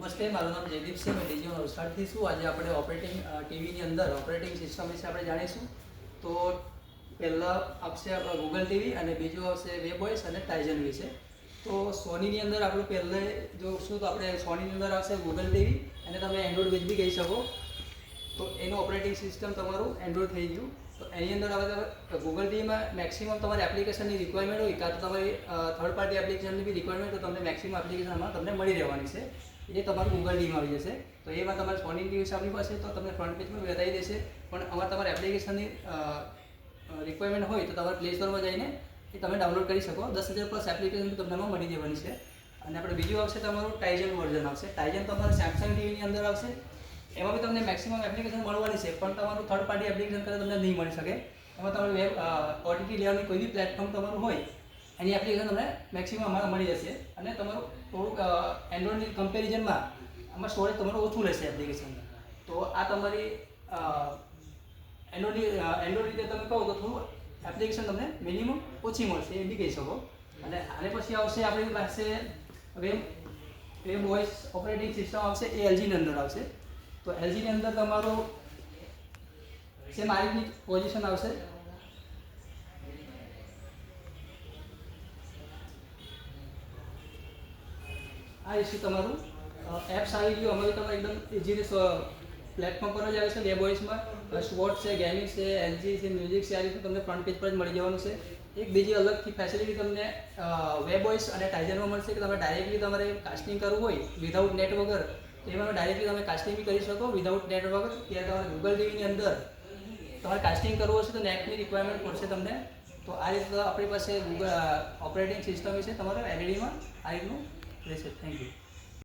નમસ્તે, મારું નામ જયદીપ છે. મેં ડીજી નવસારીથી છું. આજે આપણે ઓપરેટિંગ ટીવીની અંદર ઓપરેટિંગ સિસ્ટમ વિશે આપણે જાણીશું. તો પહેલાં આવશે ગૂગલ ટીવી અને બીજું આવશે વેબવોઇસ અને ટાઇઝન વિશે. તો સોનીની અંદર આપણે પહેલે જોશું તો આપણે સોનીની અંદર આવશે ગૂગલ ટીવી અને તમે એન્ડ્રોઇડ વિથ બી કહી શકો. તો એનું ઓપરેટિંગ સિસ્ટમ તમારું એન્ડ્રોઇડ થઈ ગયું. તો એની અંદર હવે ગૂગલ ટીવીમાં મેક્સિમમ તમારી એપ્લિકેશનની રિક્વાયરમેન્ટ હોય કાં તો તમારી થર્ડ પાર્ટી એપ્લિકેશનની બી રિક્વાયરમેન્ટ તો તમને મેક્સિમમ એપ્લિકેશનમાં તમને મળી રહેવાની છે. એ તમારું ગૂગલ ટીવીમાં આવી જશે. તો એમાં તમારે સોની ટીવી આપણી પાસે તો તમને ફ્રન્ટ પેજ પર બતાવી દેશે. પણ આમાં તમારે એપ્લિકેશનની રિક્વાયરમેન્ટ હોય તો તમારે પ્લે સ્ટોરમાં જઈને એ તમે ડાઉનલોડ કરી શકો. 10,000 પ્લસ એપ્લિકેશન તમને એમાં મળી જવાની છે. અને આપણે બીજું આવશે તમારું ટાઇઝન વર્ઝન આવશે. ટાઇઝન તમારે સેમસંગ ટીવીની અંદર આવશે. એમાં બી તમને મેક્સિમમ એપ્લિકેશન મળવાની છે, પણ તમારું થર્ડ પાર્ટી એપ્લિકેશન કરે તમને નહીં મળી શકે. એમાં તમારું વેબ ઓટીટી લેવલની કોઈ બી પ્લેટફોર્મ તમારું હોય એની એપ્લિકેશન તમને મેક્સિમમ આમાં મળી જશે. અને તમારું થોડુંક એન્ડ્રોઇડની કમ્પેરિઝનમાં આમાં સ્ટોરેજ તમારું ઓછું રહેશે એપ્લિકેશન. તો આ તમારી એન્ડ્રોઇડ રીતે તમે કહો તો થોડું એપ્લિકેશન તમને મિનિમમ ઓછી મળશે એ બી કહી શકો. અને આને પછી આવશે આપણી પાસે વેબવોઇસ ઓપરેટિંગ સિસ્ટમ આવશે. એ એલજીની અંદર આવશે. તો એલજીની અંદર તમારું સેમ આ રીતની પોઝિશન આવશે. આ ઇસ્યુ તમારું એપ્સ આવી ગયું. અમારું તમારે એકદમ ઇઝીલી પ્લેટફોર્મ પર જ આવે છે. વેબવોઇસમાં સ્પોર્ટ્સ છે, ગેમિંગ છે, એલજી છે, મ્યુઝિક છે, આ રીતે તમને ફ્રન્ટ પેજ પર જ મળી જવાનું છે. એક બીજી અલગથી ફેસિલિટી તમને વેબવોઇસ અને ટાઇઝનમાં મળશે કે તમે ડાયરેક્ટલી તમારે કાસ્ટિંગ કરવું હોય વિધાઉટ નેટ વગર તો એમાં ડાયરેક્ટલી તમે કાસ્ટિંગ બી કરી શકો વિધાઉટ નેટ વગર. ત્યારે તમારે ગૂગલ ટીવીની અંદર તમારે કાસ્ટિંગ કરવું હશે તો નેટની રિક્વાયરમેન્ટ પડશે તમને. તો આ રીતે આપણી પાસે ગૂગલ ઓપરેટિંગ સિસ્ટમ વિશે તમારે એલઈડીમાં આ રીતનું રહેશે. Thank you.